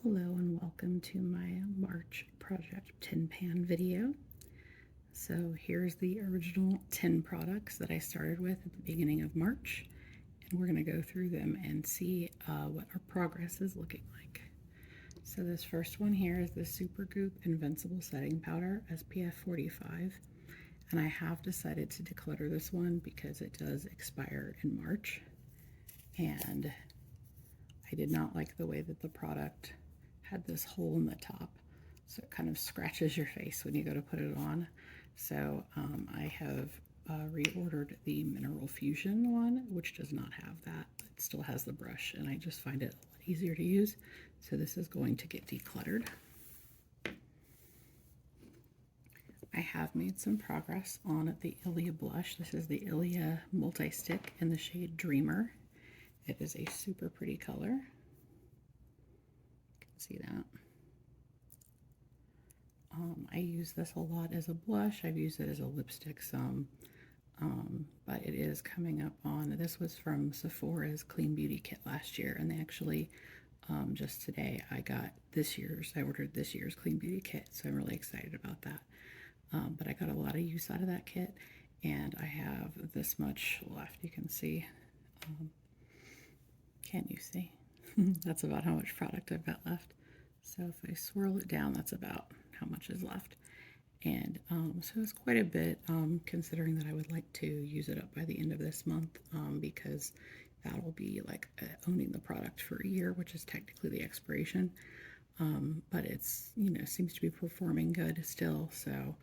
Hello and welcome to my March Project tin pan video. So here's the original 10 products that I started with at the beginning of March, and we're going to go through them and see what our progress is looking like. So this first one here is the Supergoop Invincible Setting Powder SPF 45, and I have decided to declutter this one because it does expire in March, and I did not like the way that the product had this hole in the top, so it kind of scratches your face when you go to put it on. So I have reordered the Mineral Fusion one, which does not have that. It still has the brush, and I just find it a lot easier to use. So this is going to get decluttered. I have made some progress on the Ilia blush. This is the Ilia Multi-Stick in the shade Dreamer. It is a super pretty color. You can see that. I use this a lot as a blush. I've used it as a lipstick some, but it is coming up on, this was from Sephora's Clean Beauty Kit last year, and they actually, just today, I ordered this year's Clean Beauty Kit, so I'm really excited about that. But I got a lot of use out of that kit, and I have this much left. You can see, can you see? That's about how much product I've got left. So if I swirl it down, that's about how much is left. And so it's quite a bit, considering that I would like to use it up by the end of this month, because that will be like owning the product for a year, which is technically the expiration. But it's, seems to be performing good still. So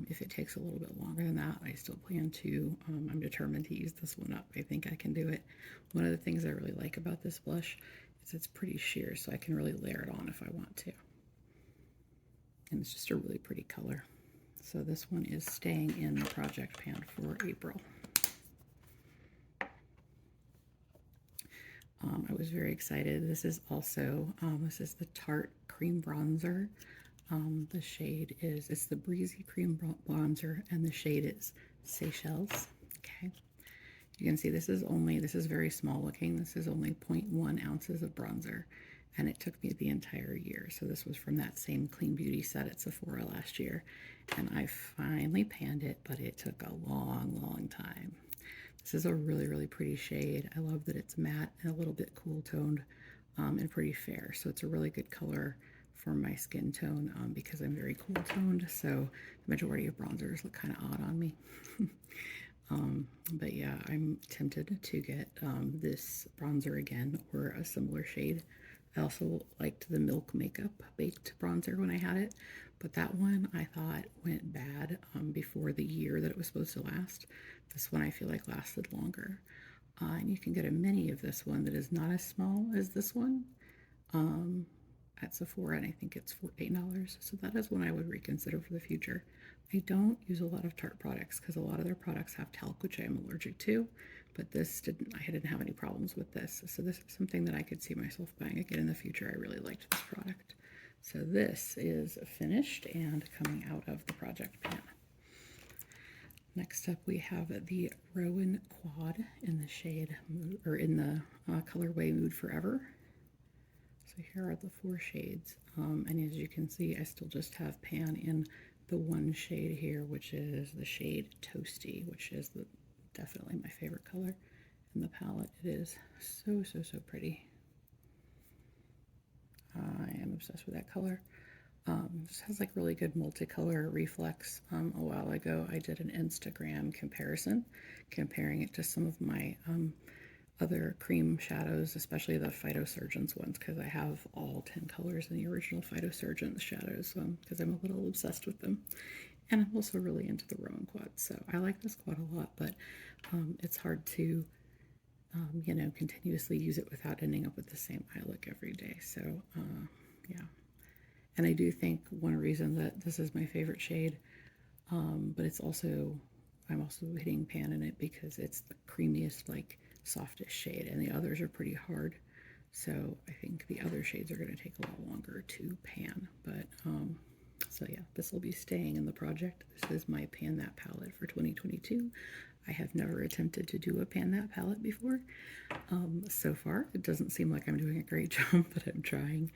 if it takes a little bit longer than that, I still plan to, I'm determined to use this one up. I think I can do it. One of the things I really like about this blush is it's pretty sheer, so I can really layer it on if I want to. And it's just a really pretty color. So this one is staying in the project pan for April. I was very excited. This is also, this is the Tarte Cream Bronzer. The shade is, it's the Breezy Cream Bronzer, and the shade is Seychelles. Okay. You can see this is very small looking. This is only 0.1 ounces of bronzer, and it took me the entire year. So this was from that same Clean Beauty set at Sephora last year, and I finally panned it, but it took a long, long time. This is a really, really pretty shade. I love that it's matte and a little bit cool toned, and pretty fair. So it's a really good color for my skin tone, because I'm very cool toned. So the majority of bronzers look kind of odd on me. But yeah, I'm tempted to get this bronzer again, or a similar shade. I also liked the Milk Makeup Baked Bronzer when I had it, but that one I thought went bad before the year that it was supposed to last. This one I feel like lasted longer. And you can get a mini of this one that is not as small as this one at Sephora, and I think it's $14. So that is one I would reconsider for the future. I don't use a lot of Tarte products because a lot of their products have talc, which I am allergic to, but this didn't. I didn't have any problems with this. So this is something that I could see myself buying again in the future. I really liked this product. So this is finished and coming out of the project pan. Next up, we have the Rowan Quad in the shade, or in the colorway Mood Forever. So here are the 4 shades, and as you can see, I still just have pan in the one shade here, which is the shade Toasty, which is definitely my favorite color in the palette. It is so, so, so pretty. I am obsessed with that color. This has like really good multicolor reflex. A while ago, I did an Instagram comparison, comparing it to some of my other cream shadows, especially the Phytosurgeons ones, because I have all 10 colors in the original Phytosurgeons shadows, because I'm a little obsessed with them. And I'm also really into the Rowan Quad, so I like this quad a lot, but it's hard to, continuously use it without ending up with the same eye look every day. So, yeah. And I do think one reason that this is my favorite shade, but it's also, I'm also hitting pan in it because it's the creamiest, like, softest shade, and the others are pretty hard. So I think the other shades are going to take a lot longer to pan. But, so yeah, this will be staying in the project. This is my Pan That palette for 2022. I have never attempted to do a Pan That palette before. So far, it doesn't seem like I'm doing a great job, but I'm trying.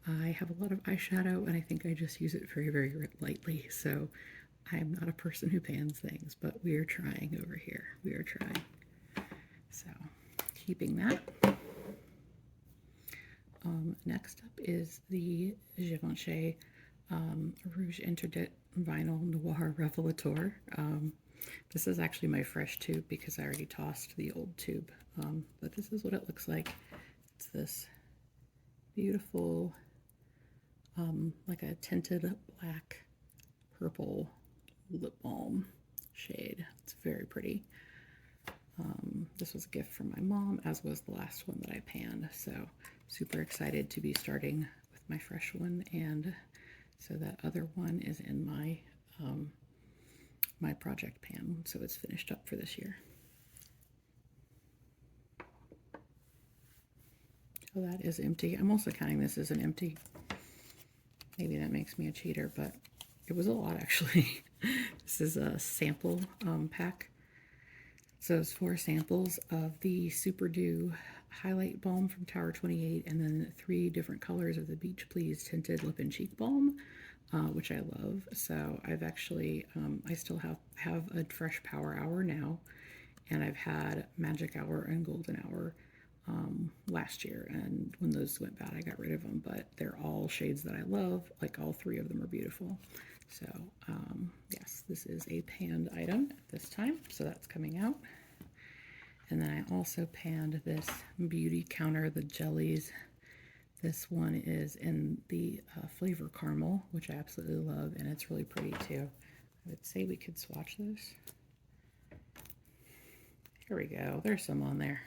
I have a lot of eyeshadow, and I think I just use it very, very lightly. So I'm not a person who pans things, but we are trying over here. We are trying. So keeping that. Next up is the Givenchy Rouge Interdit Vinyl Noir Revelator. This is actually my fresh tube because I already tossed the old tube. But this is what it looks like. It's this beautiful, like a tinted black purple lip balm shade. It's very pretty. This was a gift from my mom, as was the last one that I panned. So super excited to be starting with my fresh one, and so that other one is in my my project pan, so it's finished up for this year. So that is empty. I'm also counting this as an empty. Maybe that makes me a cheater, but it was a lot actually. This is a sample pack. So it's 4 samples of the Super Dew Highlight Balm from Tower 28, and then 3 different colors of the Beach Please Tinted Lip and Cheek Balm, which I love. So I've actually, I still have a Fresh Power Hour now, and I've had Magic Hour and Golden Hour last year, and when those went bad I got rid of them, but they're all shades that I love. Like, all 3 of them are beautiful. So yes, this is a panned item at this time, so that's coming out. And then I also panned this Beauty Counter, the jellies. This one is in the flavor caramel, which I absolutely love, and it's really pretty too. I would say we could swatch those. Here we go, there's some on there.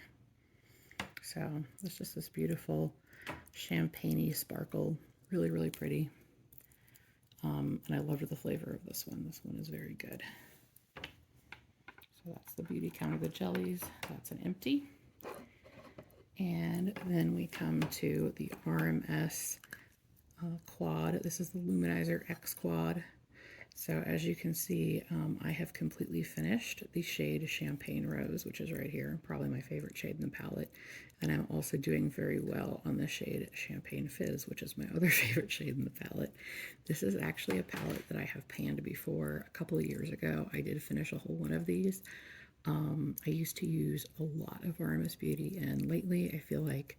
So it's just this beautiful champagne-y sparkle, really, really pretty. And I loved the flavor of this one. This one is very good. So that's the Beauty Counter, the jellies. That's an empty. And then we come to the RMS Quad. This is the Luminizer X Quad. So as you can see, I have completely finished the shade Champagne Rose, which is right here, probably my favorite shade in the palette. And I'm also doing very well on the shade Champagne Fizz, which is my other favorite shade in the palette. This is actually a palette that I have panned before a couple of years ago. I did finish a whole one of these. I used to use a lot of RMS Beauty, and lately I feel like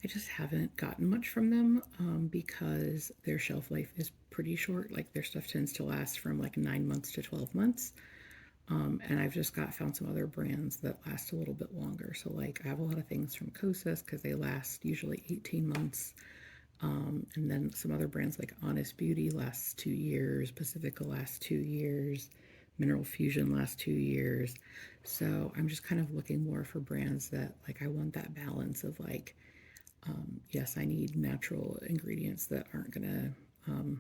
I just haven't gotten much from them because their shelf life is pretty short. Like, their stuff tends to last from like 9 months to 12 months. And I've just found some other brands that last a little bit longer. So like, I have a lot of things from Kosas because they last usually 18 months. And then some other brands like Honest Beauty lasts 2 years, Pacifica lasts 2 years, Mineral Fusion lasts 2 years. So I'm just kind of looking more for brands that, like, I want that balance of like, yes, I need natural ingredients that aren't gonna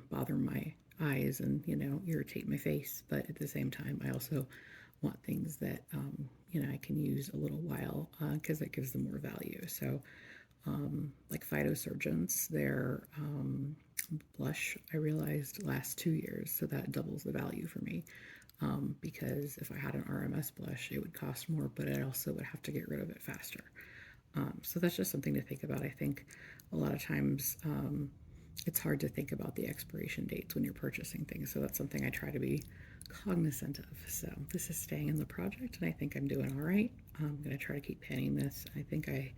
bother my eyes and, you know, irritate my face, but at the same time I also want things that you know, I can use a little while because it gives them more value. So like Phytosurgence, their blush, I realized, lasts 2 years, so that doubles the value for me. Because if I had an RMS blush, it would cost more, but I also would have to get rid of it faster. So that's just something to think about. I think a lot of times it's hard to think about the expiration dates when you're purchasing things, so that's something I try to be cognizant of. So this is staying in the project, and I think I'm doing all right. I'm going to try to keep panning this. I think I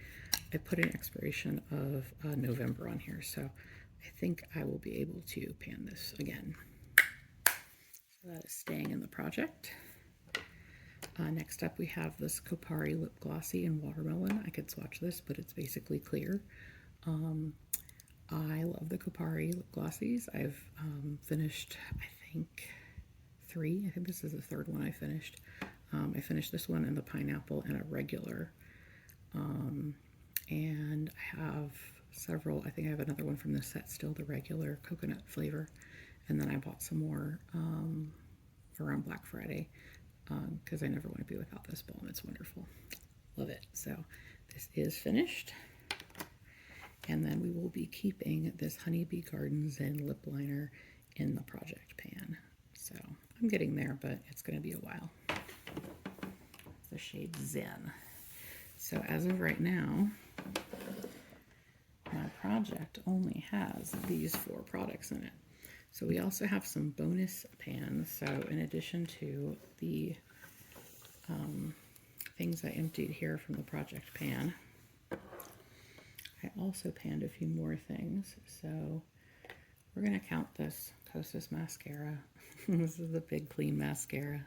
put an expiration of November on here, so I think I will be able to pan this again. So that is staying in the project. Next up we have this Kopari Lip Glossy in Watermelon. I could swatch this, but it's basically clear. I love the Kopari Lip Glossies. I've finished, I think, 3. I think this is the 3rd one I finished. I finished this one in the pineapple and a regular. And I have several. I think I have another one from the set still, the regular coconut flavor. And then I bought some more around Black Friday because I never want to be without this balm. It's wonderful. Love it. So this is finished. And then we will be keeping this Honeybee Garden Zen lip liner in the project pan. So I'm getting there, but it's going to be a while. The shade Zen. So as of right now, my project only has these 4 products in it. So we also have some bonus pans. So in addition to the things I emptied here from the project pan, I also panned a few more things. So we're going to count this Kosas mascara. This is the Big Clean mascara.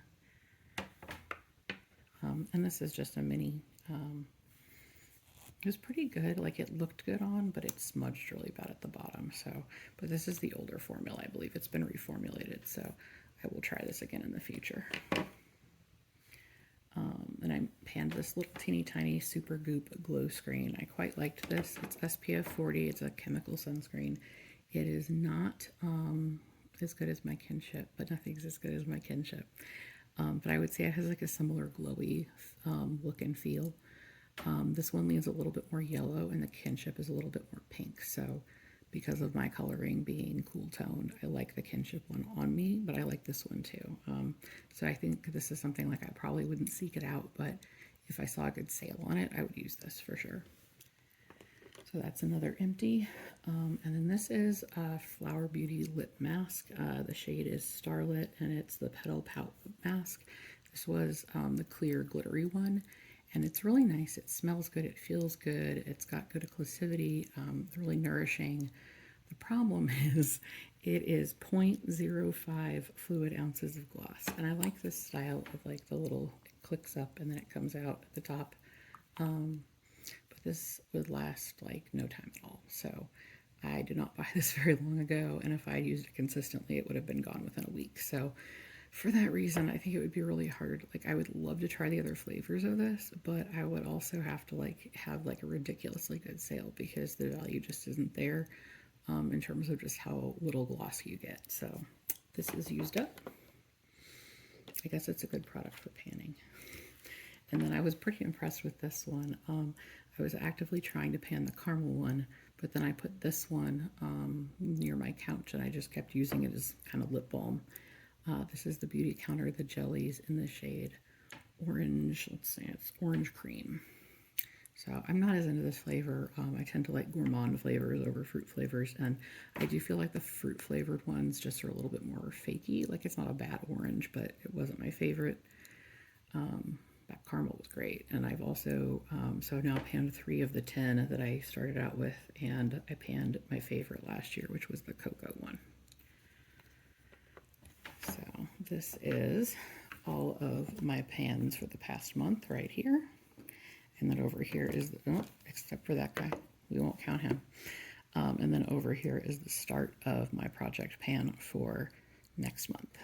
And this is just a mini. It was pretty good. Like, it looked good on, but it smudged really bad at the bottom. So, but this is the older formula. I believe it's been reformulated. So I will try this again in the future. And I panned this little teeny tiny Super Goop glow screen. I quite liked this. It's SPF 40. It's a chemical sunscreen. It is not as good as my Kinship, but nothing's as good as my Kinship. But I would say it has like a similar glowy look and feel. This one leans a little bit more yellow, and the Kinship is a little bit more pink. So because of my coloring being cool toned, I like the Kinship one on me, but I like this one too. So I think this is something like I probably wouldn't seek it out, but if I saw a good sale on it, I would use this for sure. So that's another empty. And then this is a Flower Beauty lip mask. The shade is Starlit, and it's the Petal Pout lip mask. This was the clear glittery one, and it's really nice. It smells good. It feels good. It's got good occlusivity, really nourishing. The problem is it is 0.05 fluid ounces of gloss. And I like this style of like the little, it clicks up and then it comes out at the top. But this would last like no time at all. So I did not buy this very long ago. And if I had used it consistently, it would have been gone within a week. So for that reason, I think it would be really hard. Like, I would love to try the other flavors of this, but I would also have to like have like a ridiculously good sale because the value just isn't there in terms of just how little gloss you get. So this is used up. I guess it's a good product for panning. And then I was pretty impressed with this one. I was actively trying to pan the caramel one, but then I put this one near my couch and I just kept using it as kind of lip balm. This is the Beauty Counter, the jellies in the shade Orange, let's say it's Orange Cream. So I'm not as into this flavor. I tend to like gourmand flavors over fruit flavors, and I do feel like the fruit flavored ones just are a little bit more fakey. Like, it's not a bad orange, but it wasn't my favorite. That caramel was great, and I've also, so now panned 3 of the 10 that I started out with, and I panned my favorite last year, which was the cocoa one. So this is all of my pans for the past month right here. And then over here is, except for that guy, we won't count him. And then over here is the start of my project pan for next month.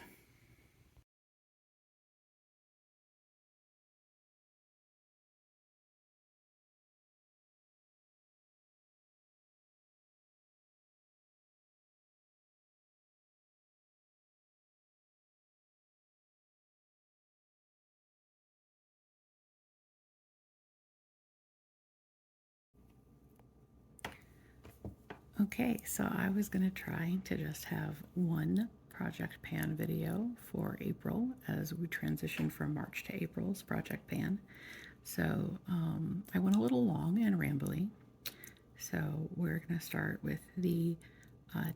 Okay, so I was going to try to just have one project pan video for April as we transition from March to April's project pan. So I went a little long and rambly. So we're going to start with the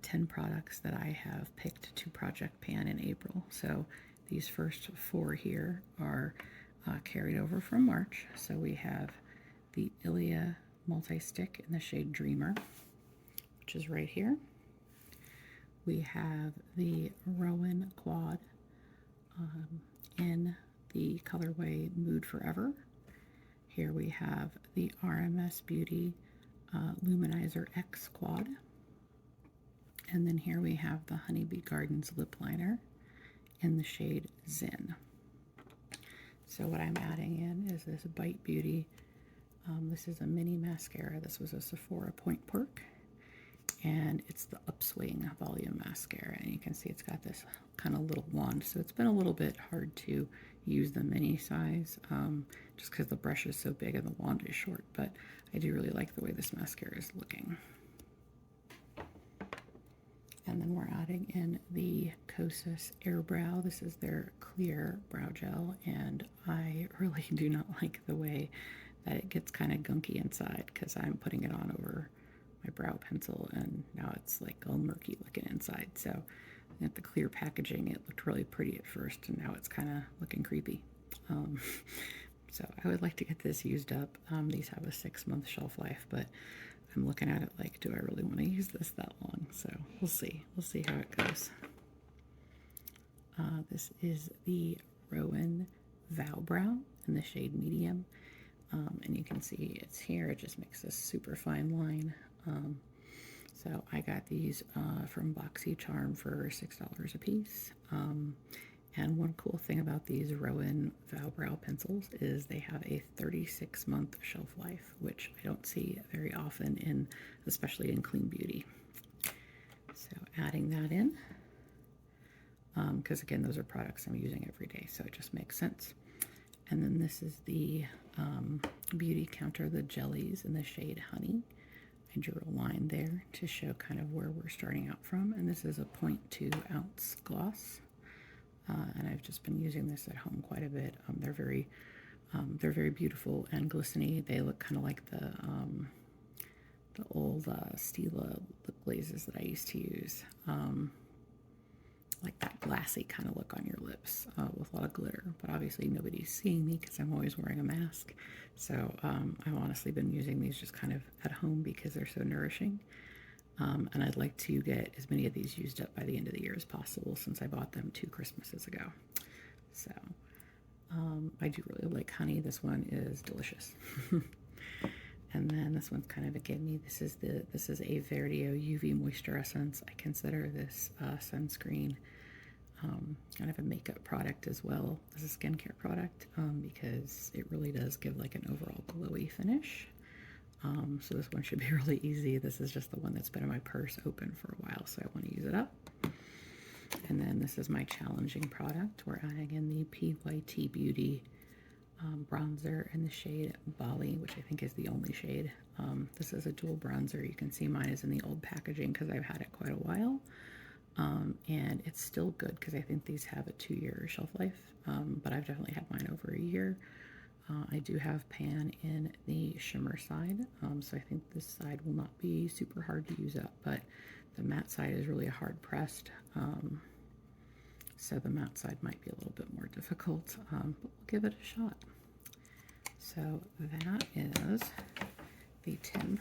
10 products that I have picked to project pan in April. So these first 4 here are carried over from March. So we have the Ilia multi-stick in the shade Dreamer, which is right here. We have the Rowan Quad in the colorway Mood Forever. Here we have the RMS Beauty Luminizer X Quad. And then here we have the Honeybee Gardens Lip Liner in the shade Zen. So what I'm adding in is this Bite Beauty. This is a mini mascara. This was a Sephora Point Perk. And it's the Upswing Volume Mascara. And you can see it's got this kind of little wand. So it's been a little bit hard to use the mini size just because the brush is so big and the wand is short. But I do really like the way this mascara is looking. And then we're adding in the Kosas Air Brow. This is their clear brow gel. And I really do not like the way that it gets kind of gunky inside because I'm putting it on over my brow pencil, and now it's like all murky looking inside. So at the clear packaging, it looked really pretty at first, and now it's kind of looking creepy. Um, so I would like to get this used up. These have a 6-month shelf life, but I'm looking at it like, do I really want to use this that long? So we'll see. We'll see how it goes. This is the Rowan Vow Brow in the shade Medium. And you can see it's here. It just makes this super fine line. So I got these from BoxyCharm for $6 a piece. And one cool thing about these Rowan Vow Brow pencils is they have a 36-month shelf life, which I don't see very often, especially in clean beauty. So adding that in, because again, those are products I'm using every day, so it just makes sense. And then this is the Beauty Counter, the jellies in the shade Honey. I drew a line there to show kind of where we're starting out from, and this is a 0.2 ounce gloss. And I've just been using this at home quite a bit. They're very beautiful and glistening. They look kind of like the old Stila lip glazes that I used to use. Like that glassy kind of look on your lips with a lot of glitter. But obviously nobody's seeing me because I'm always wearing a mask. So I've honestly been using these just kind of at home because they're so nourishing. And I'd like to get as many of these used up by the end of the year as possible since I bought them 2 Christmases ago. So I do really like Honey. This one is delicious. And then this one's kind of a gimme. This is a Verdeo UV Moisture Essence. I consider this sunscreen kind of a makeup product as well as a skincare product because it really does give like an overall glowy finish. So this one should be really easy. This is just the one that's been in my purse open for a while, so I want to use it up. And then this is my challenging product. We're adding in the PYT Beauty bronzer in the shade Bali, which I think is the only shade. This is a dual bronzer. You can see mine is in the old packaging because I've had it quite a while. And it's still good because I think these have a 2-year shelf life, but I've definitely had mine over a year. I do have pan in the shimmer side, so I think this side will not be super hard to use up, but the matte side is really a hard pressed, so the matte side might be a little bit more difficult, but we'll give it a shot. So that is the 10